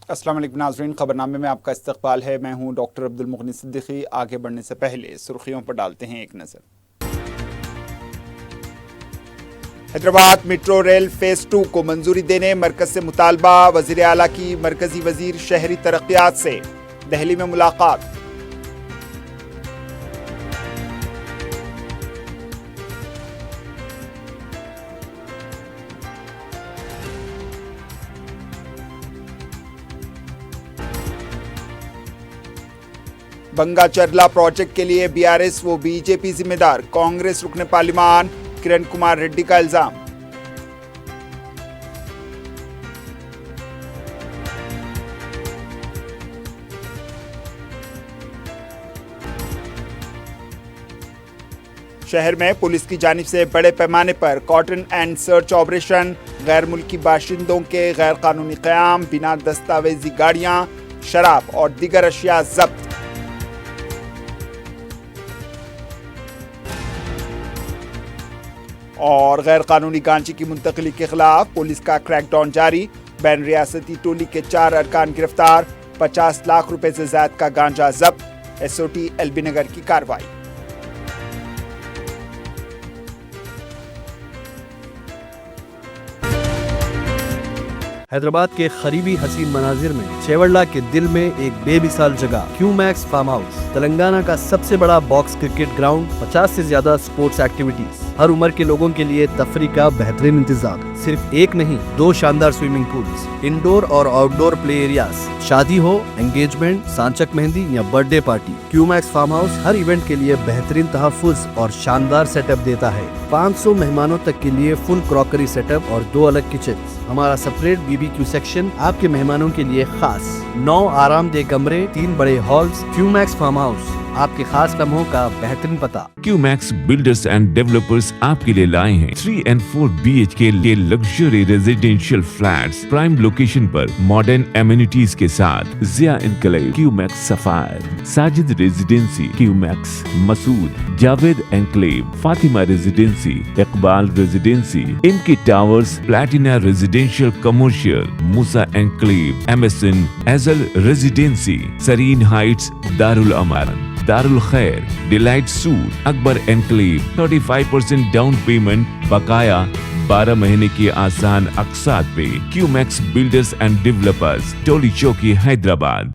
السلام علیکم ناظرین، خبرنامے میں آپ کا استقبال ہے۔ میں ہوں ڈاکٹر عبدالمغنی صدیقی۔ آگے بڑھنے سے پہلے سرخیوں پر ڈالتے ہیں ایک نظر۔ حیدرآباد میٹرو ریل فیز 2 کو منظوری دینے مرکز سے مطالبہ۔ وزیر اعلیٰ کی مرکزی وزیر شہری ترقیات سے دہلی میں ملاقات۔ بنگا چرلا پروجیکٹ کے لیے بی آر ایس و بی جے پی ذمہ دار، کانگریس رکن پارلیمان کرن کمار ریڈی کا الزام۔ شہر میں پولیس کی جانب سے بڑے پیمانے پر کارٹن اینڈ سرچ آپریشن، غیر ملکی باشندوں کے غیر قانونی قیام، بنا دستاویزی گاڑیاں، شراب اور دیگر اشیاء ضبط۔ اور غیر قانونی گانجے کی منتقلی کے خلاف پولیس کا کریک ڈاؤن جاری، بین ریاستی ٹولی کے 4 ارکان گرفتار، 50 لاکھ روپے سے زائد کا گانجا ضبط، S O T L B Nagar کی کارروائی۔ حیدرآباد کے قریبی حسین مناظر میں چیوڑلہ کے دل میں ایک بے مثال جگہ کیو میکس فارم ہاؤس، تلنگانہ کا سب سے بڑا باکس کرکٹ گراؤنڈ، 50 سے زیادہ سپورٹس ایکٹیویٹیز، ہر عمر کے لوگوں کے لیے تفریح کا بہترین انتظام، صرف ایک نہیں 2 شاندار سوئمنگ پولز، انڈور اور آؤٹ ڈور پلے ایریاز، شادی ہو، انگیجمنٹ، سانچک مہندی یا برتھ ڈے پارٹی، کیو میکس فارم ہاؤس ہر ایونٹ کے لیے بہترین تحفظ اور شاندار سیٹ اپ دیتا ہے۔ 500 مہمانوں تک کے لیے فل کراکری سیٹ اپ اور 2 الگ کچنز، ہمارا separate B B Q section آپ کے مہمانوں کے لیے خاص، 9 آرام دہ کمرے، 3 بڑے ہالز۔ کیو میکس فارم ہاؤس آپ کے خاص لمحوں کا بہترین پتہ۔ کیو میکس بلڈرز اینڈ ڈیولپرز آپ کے لیے لائے ہیں 3 and 4 BHK کے luxury residential flats, prime location پر ماڈرن ایمینٹیز کے ساتھ۔ Zia enclave, Qmax sapphire, Sajid residency, Qmax Masood, Javed enclave, Fatima residency, Iqbal residency, M K towers, platina residential commercial, Musa enclave, MSN Azal residency, serene heights, Darul Aman, Darul Khair, delight suite, Akbar enclave, 35% down payment, بقایا 12 مہینے کی آسان اقساط پہ۔ Qmax builders and developers, Toli Chowki, Hyderabad.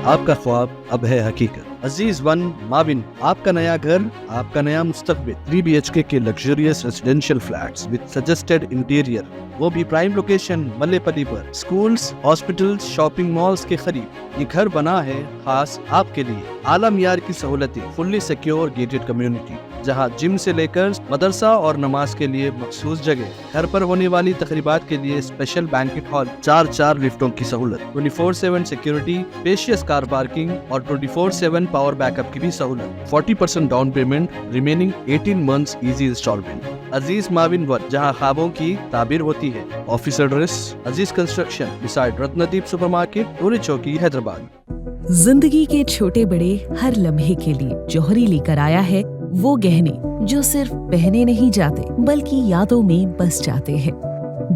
آپ کا خواب اب ہے حقیقت۔ عزیز ون ماون، آپ کا نیا گھر، آپ کا نیا مستقبل، 3 BHK کے luxurious residential flats with suggested interior, وہ بھی پرائم لوکیشن ملے پلی پر، سکولز، ہاسپٹلز، شاپنگ مالز کے قریب۔ یہ گھر بنا ہے خاص آپ کے لیے، اعلیٰ معیار کی سہولتیں، فلی سیکیور گیٹڈ کمیونٹی، جہاں جم سے لے کر مدرسہ اور نماز کے لیے مخصوص جگہ، گھر پر ہونے والی تقریبات کے لیے اسپیشل بینکٹ ہال، 4 لفٹوں کی سہولت، 24/7 سیکیورٹی، اسپیشیس کار پارکنگ اور 24/7 پاور بیک اپ کی بھی سہولت، 40% down payment, remaining 18 months easy instalment. Aziz maven one, جہاں خوابوں کی تعبیر ہوتی ہے۔ Office address Aziz construction beside Ratnadeep super market, Toli Chowki, Hyderabad. زندگی کے چھوٹے بڑے ہر لمحے کے لیے جوہری لے کر آیا ہے وہ گہنے جو صرف پہنے نہیں جاتے بلکہ یادوں میں بس جاتے ہیں۔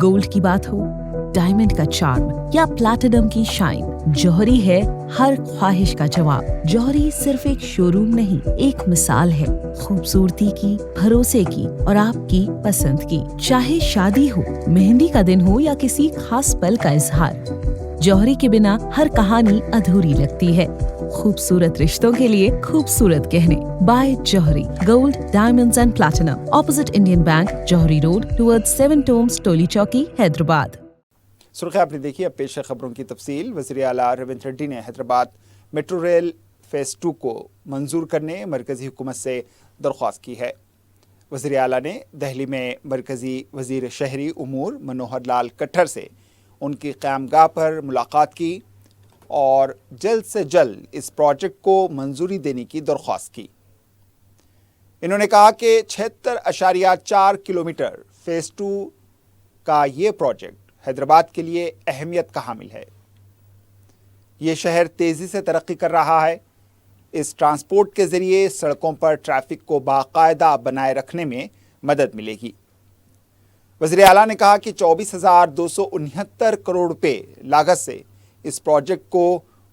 گولڈ کی بات ہو، ڈائمنڈ کا چارم یا پلاٹینم کی شائن، جوہری ہے ہر خواہش کا جواب۔ جوہری صرف ایک شو روم نہیں، ایک مثال ہے خوبصورتی کی، بھروسے کی اور آپ کی پسند کی۔ چاہے شادی ہو، مہندی کا دن ہو یا کسی خاص پل کا اظہار، جوہری کے بنا ہر کہانی ادھوری لگتی ہے۔ خوبصورت رشتوں کے لیے خوبصورت گہنے، بائے جوہری، gold, diamonds and platinum, opposite Indian bank, جوہری روڈ، ٹورڈ 7 ٹومز، ٹولی چوکی، حیدرآباد۔ سرخیاں آپ نے دیکھی، اب پیش ہے خبروں کی تفصیل۔ وزیر اعلیٰ ریونت ریڈی نے حیدرآباد میٹرو ریل فیز 2 کو منظور کرنے مرکزی حکومت سے درخواست کی ہے۔ وزیر اعلیٰ نے دہلی میں مرکزی وزیر شہری امور منوہر لال کھٹر سے ان کی قیام گاہ پر ملاقات کی اور جلد سے جلد اس پروجیکٹ کو منظوری دینے کی درخواست کی۔ انہوں نے کہا کہ 76.4 کلومیٹر فیز 2 کا یہ پروجیکٹ حیدرآباد کے لیے اہمیت کا حامل ہے۔ یہ شہر تیزی سے ترقی کر رہا ہے۔ اس ٹرانسپورٹ کے ذریعے سڑکوں پر ٹریفک کو باقاعدہ بنائے رکھنے میں مدد ملے گی۔ वज़ीर आला ने कहा कि 24,269 करोड़ रुपए लागत से इस प्रोजेक्ट को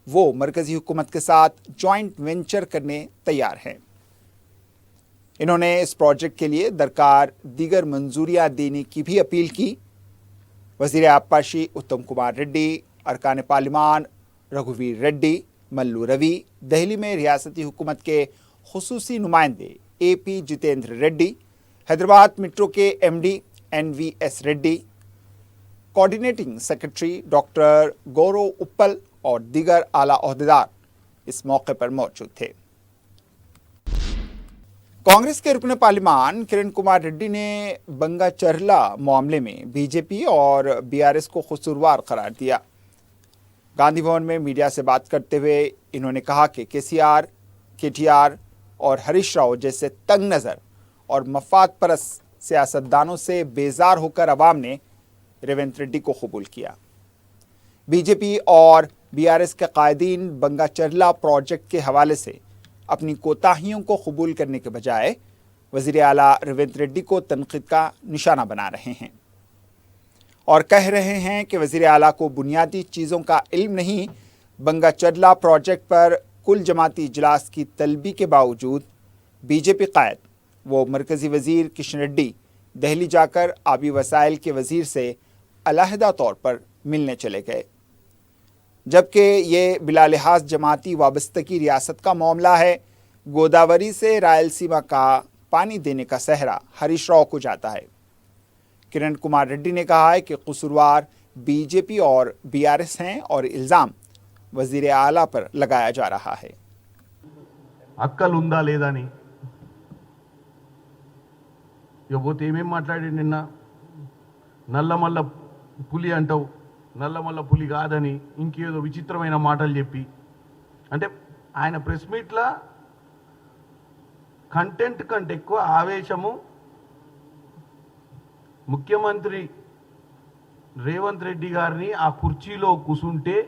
वो मरकजी हुकूमत के साथ जॉइंट वेंचर करने तैयार हैं। इन्होंने इस प्रोजेक्ट के लिए दरकार दीगर मंजूरियां देने की भी अपील की। वज़ीर आबपाशी उत्तम कुमार रेड्डी, अरकान पार्लिमान रघुवीर रेड्डी, मल्लू रवि, दिल्ली में रियासती हुकूमत के खुसूसी नुमाइंदे AP जितेंद्र रेड्डी, हैदराबाद मेट्रो के MD NVS Reddy, coordinating secretary doctor Gaurav Uppal और दीगर आला ओहदेदार इस मौके पर मौजूद थे। कांग्रेस के रुकन पार्लिमान किरण कुमार रेड्डी ने बंगाचरला मामले में बीजेपी और BRS को कसूरवार करार दिया। गांधी भवन में मीडिया से बात करते हुए इन्होंने कहा कि KCR, KTR और हरीश राव जैसे तंग नज़र और मफाद परस्त सियासतदानों से बेजार होकर अवाम ने रेवंत रेड्डी को कबूल किया। बीजेपी और BRS के कायदीन बंगाचरला प्रोजेक्ट के हवाले से अपनी कोताहियों को कबूल करने के बजाय वज़ीर आला रेवंत रेड्डी को तनकीद का निशाना बना रहे हैं और कह रहे हैं कि वज़ीर आला को बुनियादी चीज़ों का इल्म नहीं। बंगाचरला प्रोजेक्ट पर कुल जमाती इजलास की तलबी के बावजूद बीजेपी कायद वो मरकज़ी वज़ीर किशन रेड्डी दिल्ली जाकर आबी वसाइल के वज़ीर से अलहदा तौर पर मिलने चले गए, जबकि ये बिला लिहाज जमाती वाबस्तगी रियासत का मामला है। गोदावरी से रायलसीमा का पानी देने का सहरा हरीश राव को जाता है। किरण कुमार रेड्डी ने कहा है कि कसूरवार बीजेपी और BRS हैं और इल्ज़ाम वज़ीर आला पर लगाया जा रहा है। అక్కలుందా లేదని పోతే ఏమేం మాట్లాడి నిన్న నల్లమల్ల పులి అంటావు, నల్లమల్ల పులి కాదని ఇంకేదో విచిత్రమైన మాటలు చెప్పి, అంటే ఆయన ప్రెస్ మీట్లా కంటెంట్ కంటే ఎక్కువ ఆవేశము ముఖ్యమంత్రి రేవంత్ రెడ్డి గారిని ఆ కుర్చీలో కూసుంటే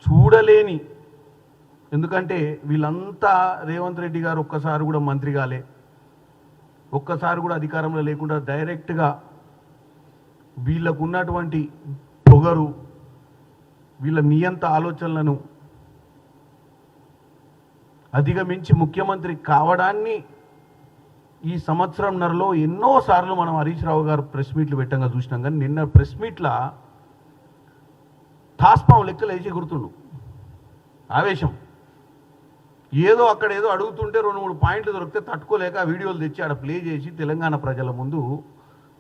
చూడలేని, ఎందుకంటే వీళ్ళంతా రేవంత్ రెడ్డి గారు ఒక్కసారి కూడా మంత్రి కాలే, ఒక్కసారి కూడా అధికారంలో లేకుండా డైరెక్ట్గా వీళ్ళకు ఉన్నటువంటి పొగరు, వీళ్ళ నియంత ఆలోచనలను అధిగమించి ముఖ్యమంత్రి కావడాన్ని ఈ సంవత్సరంన్నరలో ఎన్నోసార్లు మనం హరీష్ రావు గారు ప్రెస్ మీట్లు పెట్టంగా చూసినాం. కానీ నిన్న ప్రెస్ మీట్లా తాస్పాం లెక్కలు వేసి గుర్తుండు ఆవేశం. ఏదో అక్కడ ఏదో అడుగుతుంటే 2-3 పాయింట్లు దొరికితే తట్టుకోలేక వీడియోలు తెచ్చి ఆడ ప్లే చేసి తెలంగాణ ప్రజల ముందు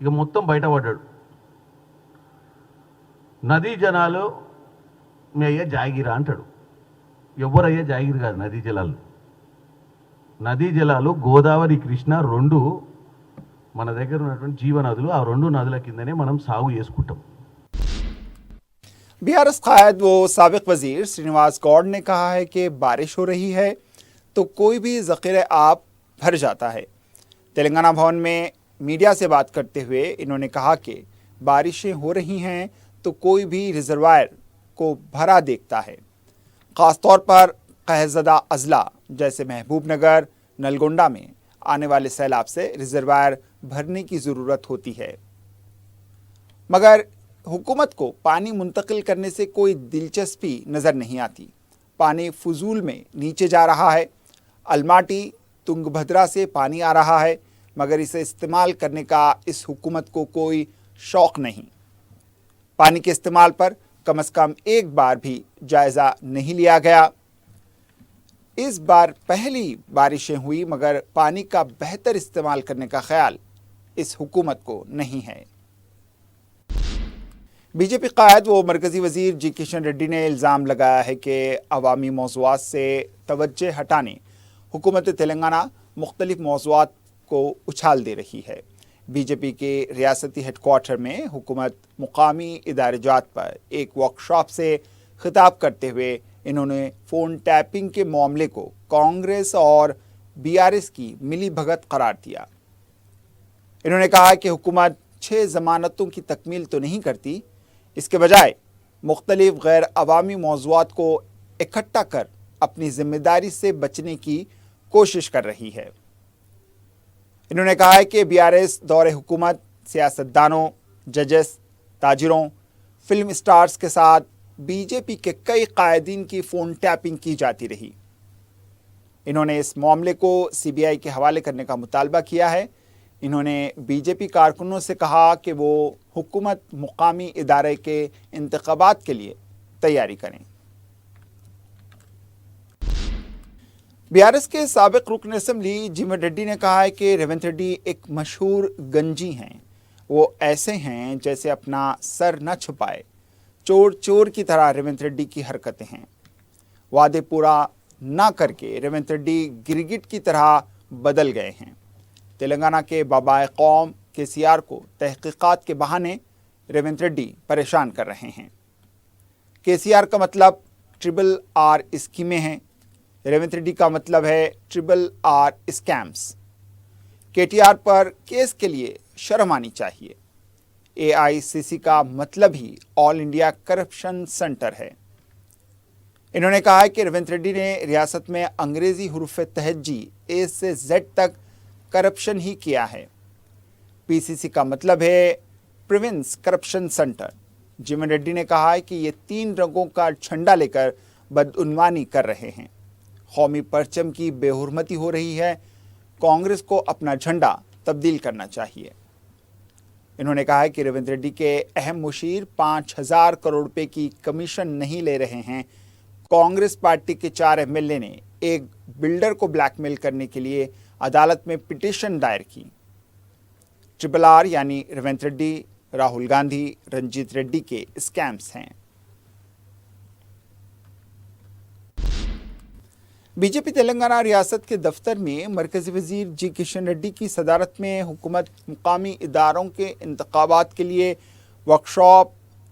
ఇక మొత్తం బయటపడ్డాడు. నదీ జనాలు మీ అయ్యా జాగిరా అంటాడు. ఎవరయ్యా జాగిరి కాదు నదీ జలాలు. నదీ జలాలు గోదావరి, కృష్ణ రెండు మన దగ్గర ఉన్నటువంటి జీవనదులు. ఆ రెండు నదుల కిందనే మనం సాగు చేసుకుంటాం. BRS कायद वो साबिक वज़ीर श्रीनिवास गौड़ ने कहा है कि बारिश हो रही है तो कोई भी ज़ख़ीरे आब भर जाता है। तेलंगाना भवन में मीडिया से बात करते हुए इन्होंने कहा कि बारिशें हो रही हैं तो कोई भी रिजर्वायर को भरा देखता है। ख़ास तौर पर कहज़दा अज़ला जैसे महबूबनगर, नलगोंडा में आने वाले सैलाब से रिजर्वायर भरने की ज़रूरत होती है, मगर हुकूमत को पानी मुंतकिल करने से कोई दिलचस्पी नज़र नहीं आती। पानी फजूल में नीचे जा रहा है। अलमाटी, तुंगभद्रा से पानी आ रहा है, मगर इसे इस्तेमाल करने का इस हुकूमत को कोई शौक़ नहीं। पानी के इस्तेमाल पर कम से कम एक बार भी जायज़ा नहीं लिया गया। इस बार पहली बारिशें हुई, मगर पानी का बेहतर इस्तेमाल करने का ख्याल इस हुकूमत को नहीं है। बीजेपी कायद वो मरकज़ी वज़ीर जी किशन रेड्डी ने इल्ज़ाम लगाया है कि अवामी मौज़ूआत से तवज्जो हटाने हुकूमत तेलंगाना मुख्तलिफ मौज़ूआत को उछाल दे रही है। बीजेपी के रियासती हेडक्वार्टर में हुकूमत मुकामी इदारेजात पर एक वर्कशॉप से खिताब करते हुए इन्होंने फ़ोन टैपिंग के मामले को कांग्रेस और BRS की मिली भगत करार दिया। इन्होंने कहा कि हुकूमत 6 ज़मानतों की तकमील तो नहीं करती, इसके बजाय मुख्तलिफ गैर अवामी मौज़ूआत को इकट्ठा कर अपनी ज़िम्मेदारी से बचने की कोशिश कर रही है। انہوں نے کہا ہے کہ BRS دور حکومت سیاستدانوں، ججز، تاجروں، فلم سٹارز کے ساتھ BJP کے کئی قائدین کی فون ٹیپنگ کی جاتی رہی۔ انہوں نے اس معاملے کو CBI کے حوالے کرنے کا مطالبہ کیا ہے۔ انہوں نے BJP کارکنوں سے کہا کہ وہ حکومت مقامی ادارے کے انتخابات کے لیے تیاری کریں۔ BRS کے سابق رکن اسمبلی جیون ریڈی نے کہا ہے کہ ریونت ریڈی ایک مشہور گنجی ہیں۔ وہ ایسے ہیں جیسے اپنا سر نہ چھپائے، چور چور کی طرح ریونت ریڈی کی حرکتیں ہیں۔ وعدے پورا نہ کر کے ریونت ریڈی گرگٹ کی طرح بدل گئے ہیں۔ تلنگانہ کے بابائے قوم KCR کو تحقیقات کے بہانے ریونت ریڈی پریشان کر رہے ہیں۔ KCR کا مطلب RRR اسکیمیں ہیں، ریونت ریڈی کا مطلب ہے RRR اسکیمز۔ KTR پر کیس کے لیے شرم آنی چاہیے۔ AICC کا مطلب ہی آل انڈیا کرپشن سینٹر ہے۔ انہوں نے کہا ہے کہ ریونت ریڈی نے ریاست میں انگریزی حروف تہجی A سے Z تک کرپشن ہی کیا ہے۔ PCC کا مطلب ہے پروونس کرپشن سینٹر۔ جیون ریڈی نے کہا ہے کہ یہ 3 رنگوں کا جھنڈا لے کر بدعنوانی کر رہے ہیں۔ قومی پرچم کی بے حرمتی ہو رہی ہے، کانگریس کو اپنا جھنڈا تبدیل کرنا چاہیے۔ انہوں نے کہا ہے کہ ریونت ریڈی کے اہم مشیر 5,000 کروڑ روپے کی کمیشن نہیں لے رہے ہیں۔ کانگریس پارٹی کے 4 MLA نے ایک بلڈر کو بلیک میل کرنے کے لیے عدالت میں پٹیشن دائر کی۔ RRR یعنی ریونت ریڈی، راہل گاندھی، رنجیت ریڈی کے اسکیمز ہیں۔ BJP تلنگانہ ریاست کے دفتر میں مرکزی وزیر G کشن ریڈی کی صدارت میں حکومت مقامی اداروں کے انتخابات کے لیے ورکشاپ،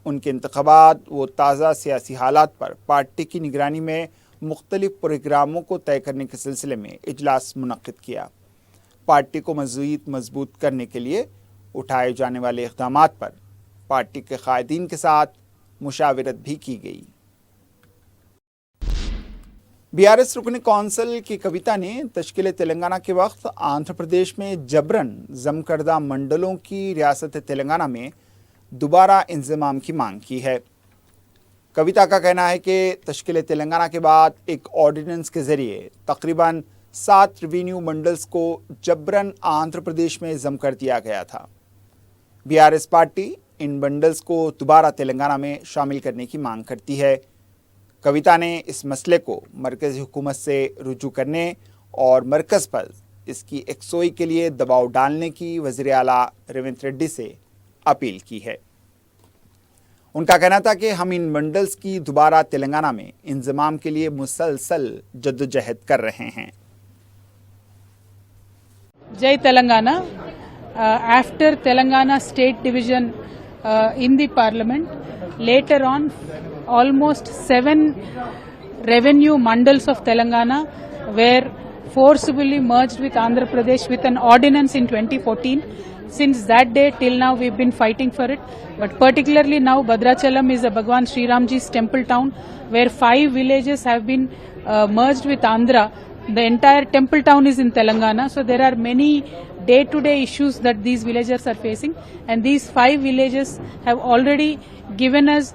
ان کے انتخابات و تازہ سیاسی حالات پر پارٹی کی نگرانی میں مختلف پروگراموں کو طے کرنے کے سلسلے میں اجلاس منعقد کیا۔ پارٹی کو مزید مضبوط کرنے کے لیے اٹھائے جانے والے اقدامات پر پارٹی کے قائدین کے ساتھ مشاورت بھی کی گئی۔ BRS رکن کونسل کی کویتا نے تشکیل تلنگانہ کے وقت آندھرا پردیش میں جبراً ضم کردہ منڈلوں کی ریاست تلنگانہ میں دوبارہ انضمام کی مانگ کی ہے۔ کویتا کا کہنا ہے کہ تشکیل تلنگانہ کے بعد ایک آرڈیننس کے ذریعے تقریباً 7 ریونیو منڈلز کو جبراً آندھرا پردیش میں ضم کر دیا گیا تھا۔ BRS پارٹی ان منڈلز کو دوبارہ تلنگانہ میں شامل کرنے کی مانگ کرتی ہے۔ کویتا نے اس مسئلے کو مرکزی حکومت سے رجوع کرنے اور مرکز پر اس کی یکسوئی کے لیے دباؤ ڈالنے کی وزیر اعلیٰ ریونت ریڈی سے اپیل کی ہے۔ ان کا کہنا تھا کہ ہم ان منڈلز کی دوبارہ تلنگانہ میں انضمام کے لیے مسلسل جدوجہد کر رہے ہیں۔ Jai Telangana. After Telangana state division in the parliament, later on almost 7 revenue mandals of Telangana were forcibly merged with Andhra Pradesh with an ordinance in 2014. Since that day till now we've been fighting for it, but particularly now Bhadrachalam is a Bhagwan Sri Ramji's temple town where 5 villages have been merged with Andhra. The entire temple town is in Telangana, so there are many day-to-day issues that these villagers are facing, and these 5 villages have already given us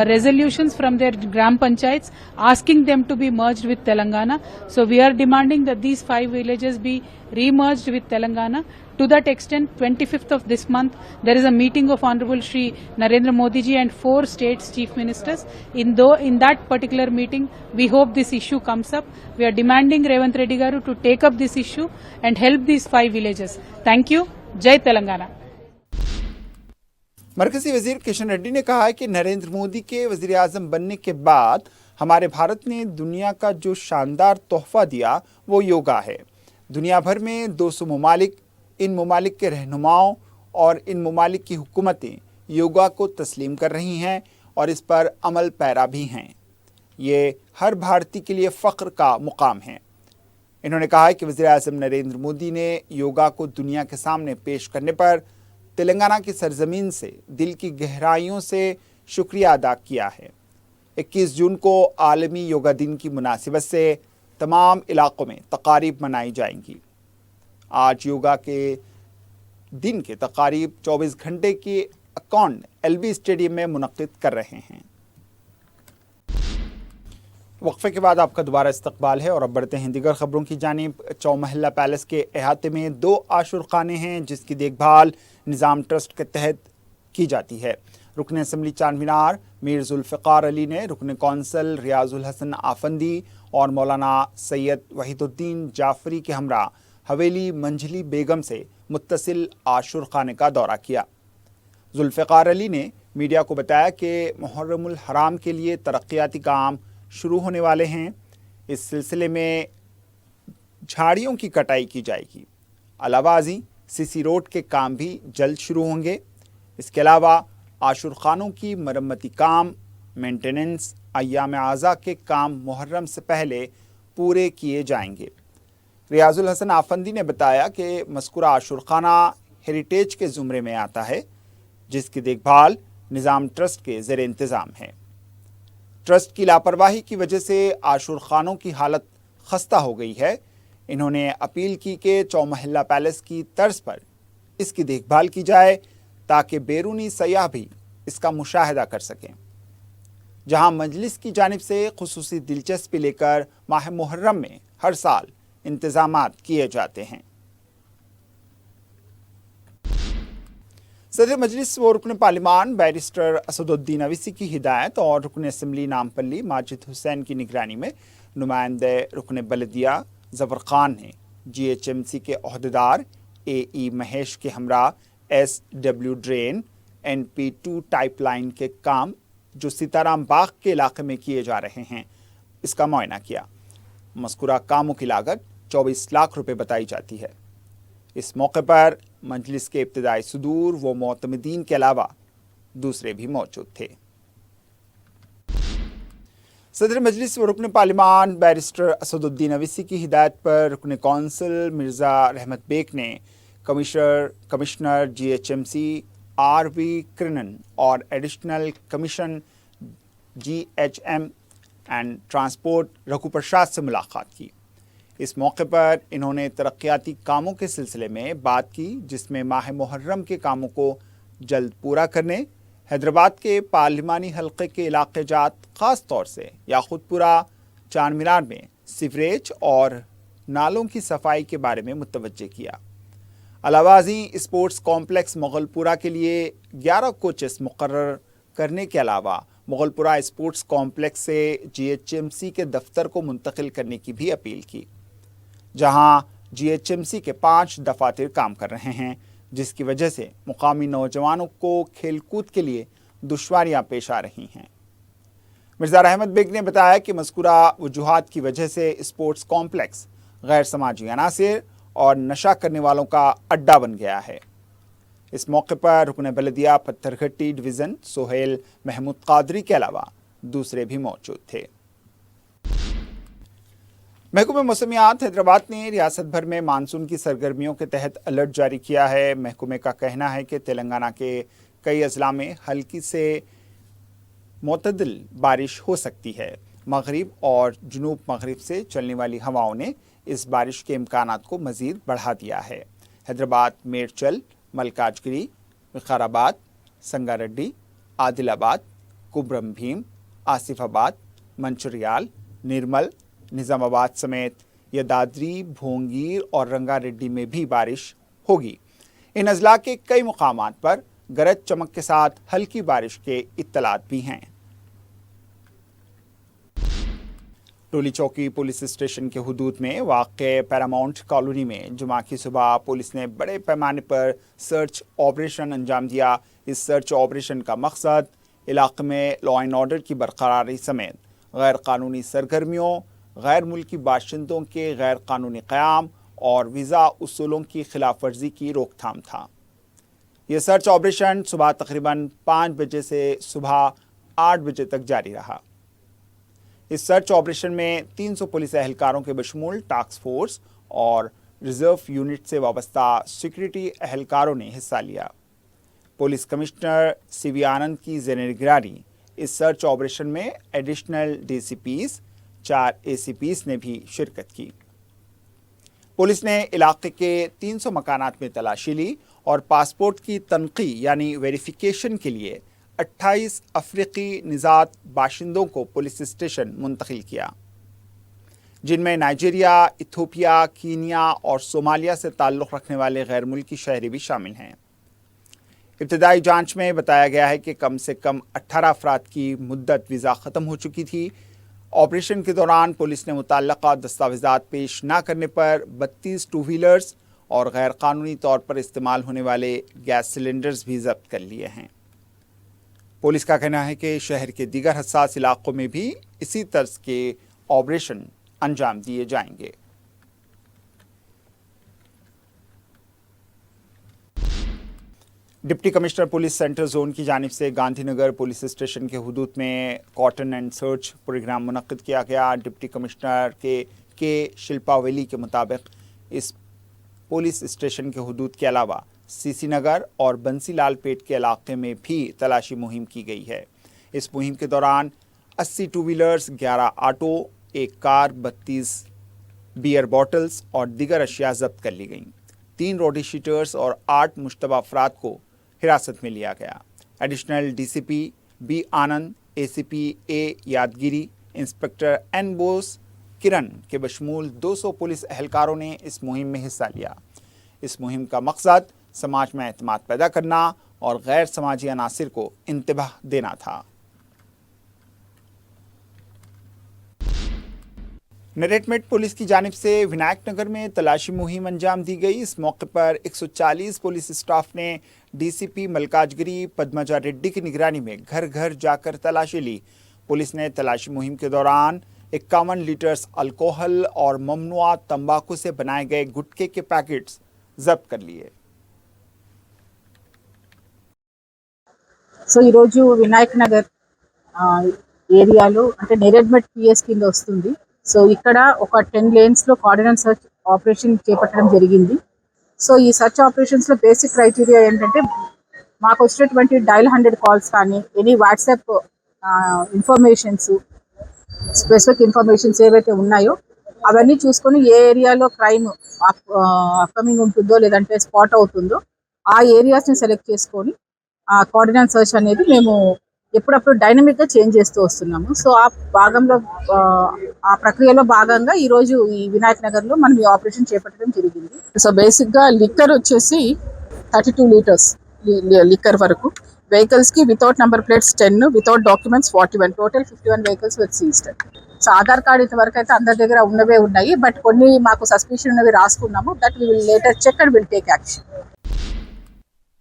resolutions from their Gram Panchayats asking them to be merged with Telangana. So we are demanding that these 5 villages be re-merged with Telangana. To that extent, 25th of this month, there is a meeting of Honorable Shri Narendra Modi ji and 4 states chief ministers. In that particular meeting, we hope this issue comes up. We are demanding Revanth Reddy Garu to take up this issue and help these 5 villages. Thank you. Jai Telangana. مرکزی وزیر کشن ریڈی نے کہا ہے کہ نریندر مودی کے وزیر اعظم بننے کے بعد ہمارے بھارت نے دنیا کا جو شاندار تحفہ دیا وہ یوگا ہے۔ دنیا بھر میں 200 ممالک، ان ممالک کے رہنماؤں اور ان ممالک کی حکومتیں یوگا کو تسلیم کر رہی ہیں اور اس پر عمل پیرا بھی ہیں۔ یہ ہر بھارتی کے لیے فخر کا مقام ہے۔ انہوں نے کہا کہ وزیر اعظم نریندر مودی نے یوگا کو دنیا کے سامنے پیش کرنے پر تلنگانہ کی سرزمین سے دل کی گہرائیوں سے شکریہ ادا کیا ہے۔ 21 جون کو عالمی یوگا دن کی مناسبت سے تمام علاقوں میں تقاریب منائی جائیں گی۔ आज योगा के दिन के तकारीब 24 घंटे की अकाउंट LB स्टेडियम में मुनक्किद कर रहे हैं। वक्फे के बाद आपका दोबारा इस्तकबाल है और अब बढ़ते हैं दीगर खबरों की जानिब। चौमहल्ला पैलेस के अहाते में 2 आशुर खाने हैं जिसकी देखभाल निज़ाम ट्रस्ट के तहत की जाती है। रुकन असम्बली चारमीनार मीर जुल्फ़िकार अली ने रुकन कौंसल रियाजुल हसन आफंदी और मौलाना सैयद वहीदुद्दीन जाफरी के हमरा हवेली मंझली बेगम से मुत्तसिल आशुर खाने का दौरा किया। जुल्फ़िकार अली ने मीडिया को बताया कि मुहर्रमुल हराम के लिए तरक्याती काम शुरू होने वाले हैं। इस सिलसिले में झाड़ियों की कटाई की जाएगी। अलावाजी सीसी रोड के काम भी जल्द शुरू होंगे। इसके अलावा आशुर खानों की मरम्मती काम, मेंटेनेंस, अय्याम आज़ा के काम मुहर्रम से पहले पूरे किए जाएंगे। रियाजुल हसन आफंदी ने बताया कि मज़कूरा आशुर खाना हेरिटेज के ज़ुमरे में आता है जिसकी देखभाल निज़ाम ट्रस्ट के ज़ेर इंतज़ाम है। ट्रस्ट की लापरवाही की वजह से आशुर खानों की हालत खस्ता हो गई है। इन्होंने अपील की कि चौमहल्ला पैलेस की तर्ज पर इसकी देखभाल की जाए ताकि बैरूनी सयाह भी इसका मुशाहिदा कर सकें। जहां मजलिस की जानिब से खुसूसी दिलचस्पी लेकर माह मुहर्रम में हर साल इंतजामात किए जाते हैं। सदर मजलिस व रुकन पार्लिमान बैरिस्टर असदुद्दीन अवीसी की हिदायत और रुकन असम्बली नामपल्ली माजिद हुसैन की निगरानी में नुमाइंदे रुकन बलदिया ज़फ़र खान ने GHMC के अहदेदार AE महेश के हमरा SW ड्रेन NP2 पाइपलाइन के काम जो सीताराम बाग के इलाके में किए जा रहे हैं इसका मुआयना किया। मज़कूरा कामों की लागत 24 लाख रुपए बताई जाती है। इस मौके पर मजलिस के इब्तिदाई सदूर व मोतमदीन के अलावा दूसरे भी मौजूद थे। सदर मजलिस व रुकन पार्लिमान बैरिस्टर असदुद्दीन अवीसी की हिदायत पर रुकन कौंसल मिर्ज़ा रहमत बेग ने कमिश्नर GHMC RV कृष्णन और additional commission GHM and transport Raghu Prasad से मुलाकात की। इस मौके पर इन्होंने तरक्याती कामों के सिलसिले में बात की जिसमें माह मुहर्रम के कामों को जल्द पूरा करने, हैदराबाद के पार्लिमानी हल्के के इलाके जात ख़ास तौर से याकूतपुरा चारमीनार में सीवरेज और नालों की सफाई के बारे में मुतवज्जे किया। अलावाजी स्पोर्ट्स कॉम्प्लेक्स मुगलपुरा के लिए 11 कोचेस मुकर्रर करने के अलावा मुगलपुरा स्पोर्ट्स कॉम्प्लेक्स से GHMC के दफ्तर को मुंतकिल करने की भी अपील की, जहां GHMC के 5 दफातर काम कर रहे हैं जिसकी वजह से मुकामी नौजवानों को खेलकूद के लिए दुश्वारियां पेश आ रही हैं। मिर्ज़ा रहमत बेग ने बताया कि मज़कूरा वजूहात की वजह से स्पोर्ट्स कॉम्प्लेक्स गैर समाजी अनासिर और नशा करने वालों का अड्डा बन गया है। इस मौके पर रुकन बलदिया पत्थरघट्टी डिवीज़न सोहेल महमूद कादरी के अलावा दूसरे भी मौजूद थे। महकमे मौसमियात हैदराबाद ने रियासत भर में मानसून की सरगर्मियों के तहत अलर्ट जारी किया है। महकमे का कहना है कि तेलंगाना के कई अजला में हल्की से मोतदिल बारिश हो सकती है। मगरिब और जुनूब मगरिब से चलने वाली हवाओं ने इस बारिश के इम्कानात को मज़ीद बढ़ा दिया है। हैदराबाद, मेरचल, मलकाजगिरी, विकाराबाद, संगारेड्डी, आदिलाबाद, कुब्रम भीम, आसिफाबाद, मंचिर्याल, निर्मल, निज़ामाबाद समेत यदाद्री, भोंगीर और रंगारेड्डी में भी बारिश होगी। इन अजला के कई मुकामात पर गरज चमक के साथ हल्की बारिश के इत्तलात भी हैं। टोली चौकी पुलिस स्टेशन के हुदूद में वाक़े पैरामाउंट कॉलोनी में जुमा की सुबह पुलिस ने बड़े पैमाने पर सर्च ऑपरेशन अंजाम दिया। इस सर्च ऑपरेशन का मकसद इलाक़े में लॉ एंड ऑर्डर की बरकरारी समेत गैर कानूनी सरगर्मियों, गैर मुल्की बाशिंदों के गैर कानूनी क़याम और वीज़ा उसूलों की खिलाफ वर्जी की रोकथाम था। ये सर्च ऑपरेशन सुबह तकरीबन 5 बजे से सुबह 8 बजे तक जारी रहा। इस सर्च ऑपरेशन में 300 पुलिस एहलकारों के बशमूल टास्क फोर्स और रिजर्व यूनिट से वाबस्ता सिक्योरिटी एहलकारों ने हिस्सा लिया। पुलिस कमिश्नर CV आनंद की ज़ेर-ए-निगरानी इस सर्च ऑपरेशन में एडिशनल DCPs, 4 ACPs ने भी शिरकत की। पुलिस ने इलाके के 300 मकानात में तलाशी ली और पासपोर्ट की तनकी यानी वेरिफिकेशन के लिए 28 अफ्रीकी निजात बाशिंदों को पुलिस स्टेशन मुंतकिल किया, जिनमें नाइजीरिया, इथियोपिया, कीनिया और सोमालिया से ताल्लुक़ रखने वाले गैर मुल्की शहरी भी शामिल हैं। इब्तदाई जांच में बताया गया है कि कम से कम 18 अफराद की मुद्दत वीज़ा ख़त्म हो चुकी थी। ऑपरेशन के दौरान पुलिस ने मुतल्लका दस्तावेज़ात पेश न करने पर 32 टू व्हीलर्स और गैर कानूनी तौर पर इस्तेमाल होने वाले गैस सिलेंडर्स भी जब्त कर लिए हैं। पुलिस का कहना है कि शहर के दीगर हसास इलाकों में भी इसी तर्ज के ऑपरेशन अंजाम दिए जाएंगे। Deputy commissioner police central zone की जानिब से गांधीनगर पुलिस स्टेशन के हुदूद में कॉटन एंड सर्च प्रोग्राम मुनक्किद किया गया। डिप्टी कमिश्नर के शिल्पावेली के मुताबिक इस पुलिस स्टेशन के हुदूद के अलावा सीसी नगर और बंसीलाल पेट के इलाके में भी तलाशी मुहिम की गई है। इस मुहिम के दौरान 80 टू व्हीलर्स, 11 ऑटो, एक कार, 32 बियर बॉटल्स और दीगर अशिया जब्त कर ली गईं। 3 रोडी शीटर्स और 8 मुश्तबा अफराद को हिरासत में लिया गया। एडिशनल डीसीपी बी आनंद, एसीपी ए यादगिरी, इंस्पेक्टर एन बोस, किरण के बशमूल 200 पुलिस एहलकारों ने इस मुहिम में हिस्सा लिया। इस मुहिम का मकसद समाज में एतमाद पैदा करना और गैर समाजी अनासिर को इंतबाह देना था। नरेटमेट पुलिस की जानिब से विनायक नगर में तलाशी मुहिम अंजाम दी गई। इस मौके पर 140 पुलिस स्टाफ ने डीसीपी मल्काजगिरी पद्मजा रेड्डी की निगरानी में घर घर जाकर तलाशी ली। पुलिस ने तलाशी मुहिम के दौरान 51 लीटर्स अल्कोहल और ममनुआ तंबाकू से बनाए गए गुटखे के पैकेट्स जब्त कर लिए। సో ఈరోజు వినాయక్ నగర్ ఏరియాలో అంటే నేరెడ్మెట్ పిఎస్ కింద వస్తుంది. సో ఇక్కడ ఒక 10 లేన్స్ లో కోఆర్డినేట్ సర్చ్ ఆపరేషన్ చేపట్టడం జరిగింది. సో ఈ సర్చ్ ఆపరేషన్స్ లో బేసిక్ క్రైటీరియా ఏంటంటే మాకు వచ్చినటువంటి డయల్ 100 కాల్స్ కానీ any WhatsApp informations, specific informations ఏవైతే ఉన్నాయో అవన్నీ చూసుకొని ఏ ఏరియాలో క్రైమ్ అప్కమింగ్ ఉంటుందో లేదంటే స్పాట్ అవుతుందో ఆ ఏరియాస్ని సెలెక్ట్ చేసుకొని ఆ కోఆర్డినేట్ సర్చ్ అనేది మేము ఎప్పుడప్పుడు డైనమిక్గా చేంజ్ చేస్తూ వస్తున్నాము. సో ఆ భాగంలో ఆ ప్రక్రియలో భాగంగా ఈరోజు ఈ వినాయక్ నగర్లో మనం ఈ ఆపరేషన్ చేపట్టడం జరిగింది. సో బేసిక్గా లిక్కర్ వచ్చేసి 32 లీటర్స్ లిక్కర్ వరకు, వెహికల్స్కి without number plates 10, without documents 41, total 51 vehicles with seized. So Aadhaar card ఇంతవరకు అయితే అందరి దగ్గర ఉన్నవే ఉన్నాయి, బట్ కొన్ని మాకు సస్పిషన్ ఉన్నవి రాసుకున్నాము. That we will later check and will take action.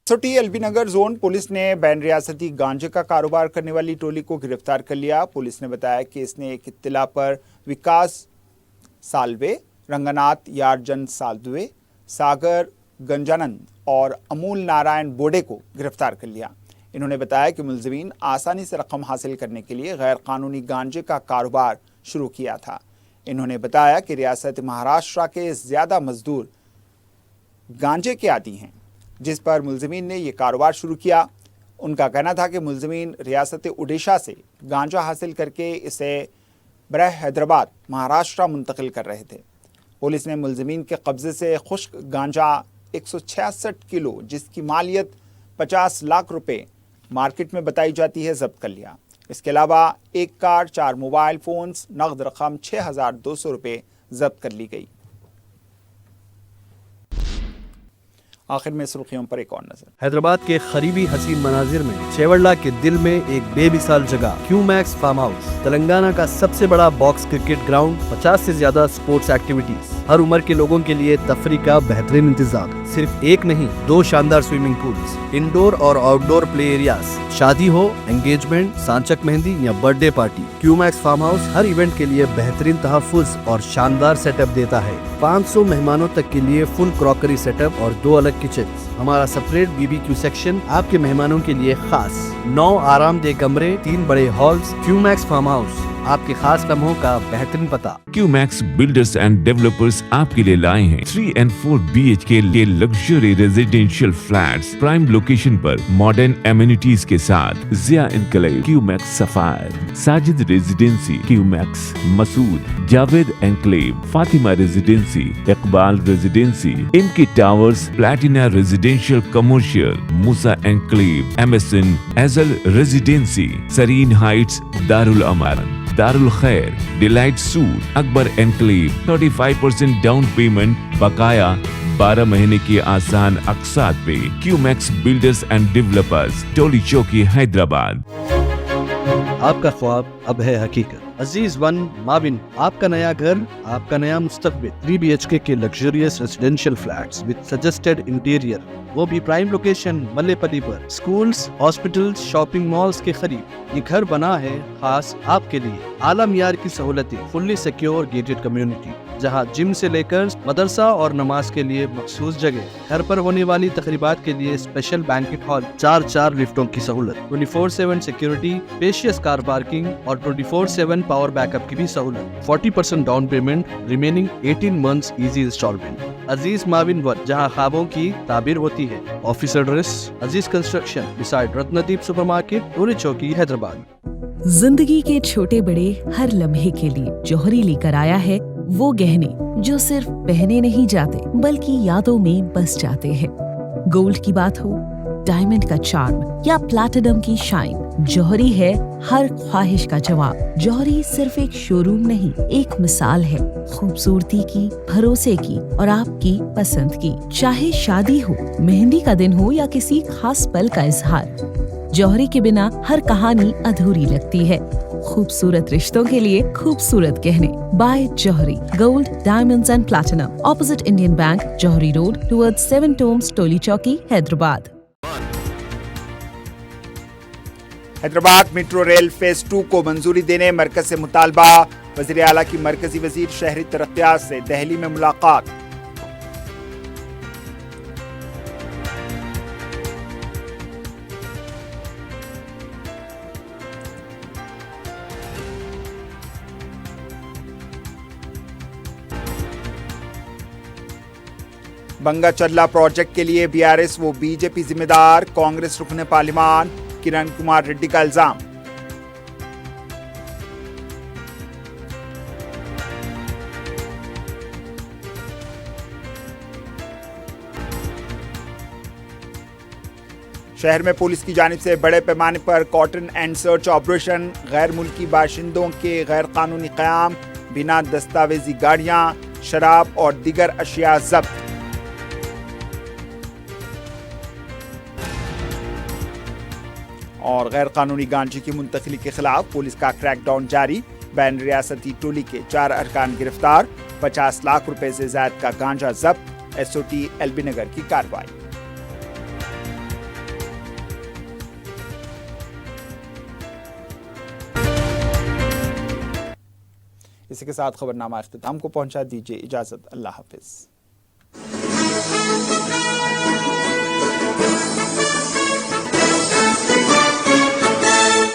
छोटी एलबी नगर जोन पुलिस ने बैन रियासती गांजे का कारोबार करने वाली टोली को गिरफ्तार कर लिया। पुलिस ने बताया कि इसने एक इत्तला पर विकास सालवे, रंगनाथ यारजन सालदवे, सागर गंजानंद और अमूल नारायण बोडे को गिरफ्तार कर लिया। इन्होंने बताया कि मुलजिमीन आसानी से रकम हासिल करने के लिए गैर कानूनी गांजे का कारोबार शुरू किया था। इन्होंने बताया कि रियासत महाराष्ट्र के ज़्यादा मजदूर गांजे के आदी हैं, जिस पर मुलजिमीन ने ये कारोबार शुरू किया। उनका कहना था कि मुलजिमीन रियासत उड़ीसा से गांजा हासिल करके इसे बरह हैदराबाद महाराष्ट्र मुंतकिल कर रहे थे। पुलिस ने मुलजिमीन के कब्ज़े से खुश्क गांजा 166 किलो, जिसकी मालियत 50 लाख रुपए मार्केट में बताई जाती है, जब्त कर लिया। इसके अलावा एक कार, 4 मोबाइल फ़ोन्स, नकद रकम 6200 रुपये जब्त कर ली गई। आखिर में सुर्खियों पर एक और नजर। हैदराबाद के करीबी हसीन मनाजिर में चेवड़ला के दिल में एक बेमिसाल जगह क्यूमैक्स फार्म हाउस, तेलंगाना का सबसे बड़ा बॉक्स क्रिकेट ग्राउंड, 50 से ज्यादा स्पोर्ट्स एक्टिविटीज, हर उम्र के लोगों के लिए तफरी का बेहतरीन इंतजाम। सिर्फ एक नहीं, 2 शानदार स्विमिंग पूल्स, इंडोर और आउटडोर प्ले एरियाज, शादी हो, एंगेजमेंट, सांचक मेहंदी या birthday party, Qmax farm house हर इवेंट के लिए बेहतरीन तहफ्फुज़ और शानदार सेटअप देता है। 500 मेहमानों तक के लिए फुल क्रॉकरी सेटअप और 2 अलग किचन। हमारा सेपरेट BBQ सेक्शन आपके मेहमानों के लिए खास। 9 आरामदेह कमरे, 3 बड़े हॉल्स। क्यूमैक्स फार्म हाउस आपके खास लम्हों का बेहतरीन पता। क्यूमैक्स बिल्डर्स एंड डेवलपर्स आपके लिए लाए हैं 3 and 4 BHK के luxury residential flats prime location पर मॉडर्न एमिनिटीज के साथ। Zia enclave, Qmax sapphire, Sajid residency, Qmax Masood, Javed enclave, Fatima residency, Iqbal residency, MK towers, platina residential commercial, Musa enclave, MSN Azal residency, serene heights, Darul Aman, Darul Khair, delight suite, Akbar enclave, 35% down payment, बकाया 12 महीने की आसान अकसात पे। Qmax builders and developers, Toli Chowki, Hyderabad. आपका ख्वाब अब है हकीकत। अजीज वन माविन, आपका नया घर, आपका नया मुस्तकबिल। 3 BHK के luxurious residential flats with suggested interior, वो भी प्राइम लोकेशन मल्लेपल्ली पर। स्कूल्स, हॉस्पिटल्स, शॉपिंग मॉल्स के करीब ये घर बना है खास आपके लिए। आला मियार की सहूलतें, फुल्ली सिक्योर गेटेड कम्युनिटी जहां जिम से लेकर मदरसा और नमाज के लिए मखसूस जगह। घर पर होने वाली तकरीबात के लिए स्पेशल बैंकेट हॉल, 4 लिफ्टों की सहूलत, 24/7 सिक्योरिटी, स्पेशियस कार पार्किंग और 24/7 पावर बैकअप की भी सहूलत। 40% down payment, remaining 18 months easy instalment. Aziz maven one, जहां ख्वाबों की ताबीर होती है। Office address Aziz construction beside Ratnadeep supermarket, Toli Chowki, Hyderabad. जिंदगी के छोटे बड़े हर लम्हे के लिए जौहरी लेकर आया है वो गहने जो सिर्फ पहने नहीं जाते बल्कि यादों में बस जाते हैं। गोल्ड की बात हो, डायमंड का चार्म या प्लैटिनम की शाइन, जौहरी है हर ख्वाहिश का जवाब। जौहरी सिर्फ एक शोरूम नहीं, एक मिसाल है खूबसूरती की, भरोसे की और आपकी पसंद की। चाहे शादी हो, मेहंदी का दिन हो या किसी खास पल का इजहार, जौहरी के बिना हर कहानी अधूरी लगती है। खूबसूरत रिश्तों के लिए खूबसूरत गहने by Jauhari, gold, diamonds and platinum, opposite Indian bank, Jauhari road, towards 7 tombs, Toli Chowki, Hyderabad. Hyderabad metro rail phase 2 को मंजूरी देने मरकज से मुतालबा। वज़ीर आला की मरकजी वजीर शहरी तरक्यात से दहली में मुलाकात। बंगा चल्ला प्रोजेक्ट के लिए BRS वो BJP जिम्मेदार, कांग्रेस रुकने पार्लिमान किरण कुमार रेड्डी का इल्जाम। शहर में पुलिस की जानिब से बड़े पैमाने पर कॉटन एंड सर्च ऑपरेशन, गैर मुल्की बाशिंदों के गैर कानूनी क़याम, बिना दस्तावेजी गाड़ियां, शराब और दीगर अशिया जब्त। और गैर कानूनी गांजे की मुंतकिली के खिलाफ पुलिस का क्रैकडाउन जारी। बैन रियासती टोली के 4 अरकान गिरफ्तार, 50 लाख रुपए से ज्यादा का गांजा जब्त। SOT LB नगर की कार्रवाई। इसी के साथ खबरनामा इख्तिताम को पहुंचा। दीजिए इजाजत, अल्लाह हाफिज।